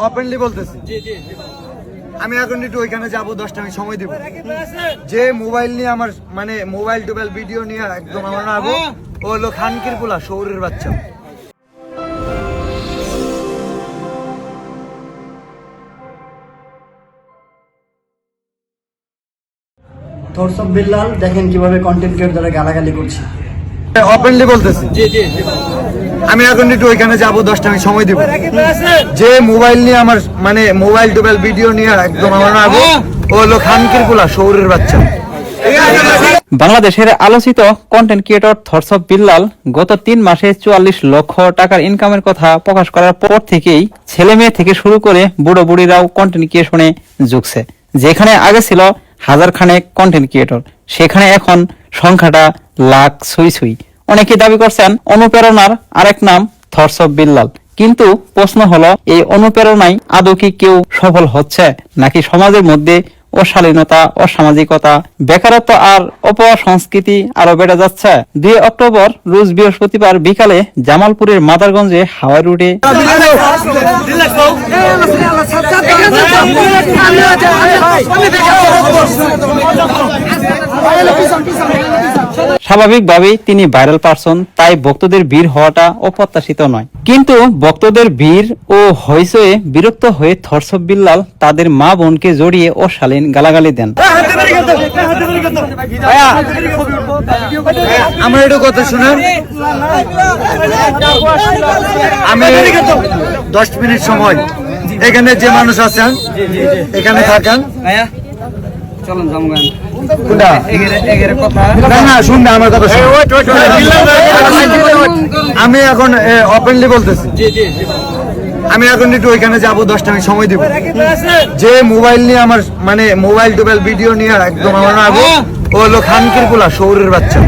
Openly বলতেছি আমি এখন একটু ওইখানে যাবো 10টা আমি সময় দিব যে মোবাইল নিয়ে আমার মানে মোবাইল টোবাইল ভিডিও নিয়ে একদম আমার নাগো ও হলো খানকির পোলা শহরের বাচ্চা। থরসব বিল্লাল দেখেন কিভাবে কন্টেন্ট ক্রিয়েটররা গালাগালি করছে। ওপেনলি বলতেছি আমি এখন একটু ওইখানে যাবো 10টা আমি সময় দিব যে মোবাইল নিয়ে আমার মানে মোবাইল টোবাইল ভিডিও নিয়ে একদম আমার নাগো ও হলো খানকির পোলা শহরের বাচ্চা। বাংলাদেশের আলোচিত কন্টেন্ট ক্রিয়েটর থরসব বিল্লাল গত 3 মাসে 44 লক্ষ টাকার ইনকামের কথা প্রকাশ করার পর থেকেই ছেলে মেয়ে থেকে শুরু করে বুড়ো বুড়িরাও কন্টেন্ট ক্রিয়েশনে ঝুঁকছে। যেখানে আগে ছিল হাজার খানেক কন্টেন্ট ক্রিয়েটর, সেখানে এখন সংখ্যাটা লাখ ছুঁই ছুঁই। অনেকে দাবি করছেন অনুপ্রেরণার আরেক নাম থরসব বিল্লাল। কিন্তু প্রশ্ন হলো, এই অনুপ্রেরণায় আদৌ কি কেউ সফল হচ্ছে, নাকি সমাজের মধ্যে অশালীনতা, অসামাজিকতা, বেকারত্ব আর অপসংস্কৃতি আরো বেড়ে যাচ্ছে? 2 অক্টোবর রোজ বৃহস্পতিবার বিকালে জামালপুরের মাদারগঞ্জে হাওয়াই রুটে স্বাভাবিকভাবেই তিনি ভাইরাল পারসন, তাই ভক্তদের ভিড় হওয়াটা অপ্রত্যাশিত নয়। কিন্তু ভক্তদের ভিড় ও হইচয়ে বিরক্ত হয়ে থরসব বিল্লাল তাদের মা বোনকে জড়িয়ে অশালীন গালাগালি দেন। আমার একটু কথা শুনেন, আমি 10 মিনিট সময় এখানে যে মানুষ আছেন এখানে থাকেন আমি এখন ওপেনলি বলতেছি আমি এখন একটু ওইখানে যাবো 10টা আমি সময় দিব যে মোবাইল নিয়ে আমার মানে মোবাইল টোবাইল ভিডিও নিয়ে একদম আমার নাগো ও হলো খানকির পোলা শহরের বাচ্চা।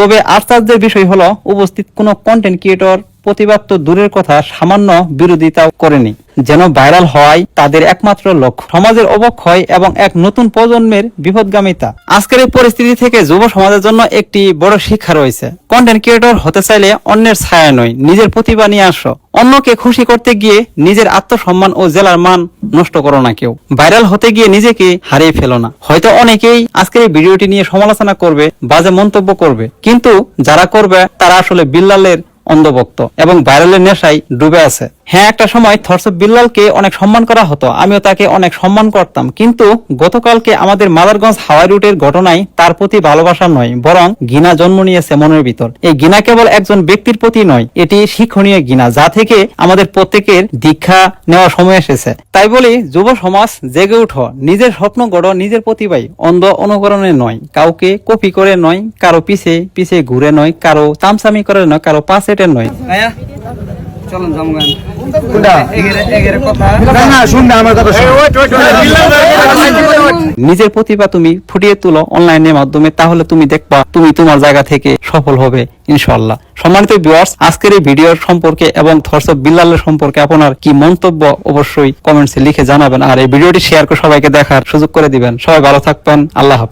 তবে আশ্চর্যের বিষয় হলো, উপস্থিত কোনো কন্টেন্ট ক্রিয়েটর প্রতিবাদ তো দূরের কথা, সামান্য বিরোধিতাও করেনি। যেন ভাইরাল হওয়াই তাদের একমাত্র লক্ষ্য, সমাজের অবক্ষয় এবং এক নতুন প্রজন্মের বিপদগামিতা। আজকের এই পরিস্থিতি থেকে যুব সমাজের জন্য একটি বড় শিক্ষা রয়েছে। কন্টেন্ট ক্রিয়েটর হতে চাইলে অন্যের ছায়া নয়, নিজের প্রতিভা নিয়ে আসো। অন্যকে খুশি করতে গিয়ে নিজের আত্মসম্মান ও জেলার মান নষ্ট করো না। কেউ ভাইরাল হতে গিয়ে নিজেকে হারিয়ে ফেলো না। হয়তো অনেকেই আজকের এই ভিডিওটি নিয়ে সমালোচনা করবে, বাজে মন্তব্য করবে, কিন্তু যারা করবে তারা আসলে বিল্লালের অন্ধভক্ত এবং ভাইরালের নেশায় ডুবে আছে। হ্যাঁ, একটা সময় থরসব বিল্লালকে অনেক সম্মান করা হতো, আমিও তাকে অনেক সম্মান করতাম। কিন্তু গতকালকে আমাদের মাদারগঞ্জ হাওয়াই রুটের ঘটনায় তার প্রতি ভালোবাসা নয়, বরং ঘৃণা জন্ম নিয়েছে মনের ভিতর। এই ঘৃণা কেবল একজন ব্যক্তির প্রতি নয়, এটি শিক্ষণীয় ঘৃণা, যা থেকে আমাদের প্রত্যেকের দীক্ষা নেওয়ার সময় এসেছে। তাই বলি, যুব সমাজ জেগে উঠো, নিজের স্বপ্ন গড়ো, নিজের প্রতিভায় অন্ধ অনুকরণে নয়, কাউকে কপি করে নয়, কারো পিছে পিছে ঘুরে নয়, কারো তামসামি করে নয়, কারো পাশেটের নয়। চলুন জামগান নিজের প্রতিভা তুমি ফুটিয়ে তুলো অনলাইনের মাধ্যমে, তাহলে তুমি দেখবা তুমি তোমার জায়গা থেকে সফল হবে ইনশাআল্লাহ। সম্মানিত ভিউয়ার্স, আজকের এই ভিডিওর সম্পর্কে এবং থরসব বিল্লালের সম্পর্কে আপনার কি মন্তব্য অবশ্যই কমেন্টসে লিখে জানাবেন, আর এই ভিডিওটি শেয়ার করে সবাইকে দেখার সুযোগ করে দিবেন। সবাই ভালো থাকবেন, আল্লাহ হাফেজ।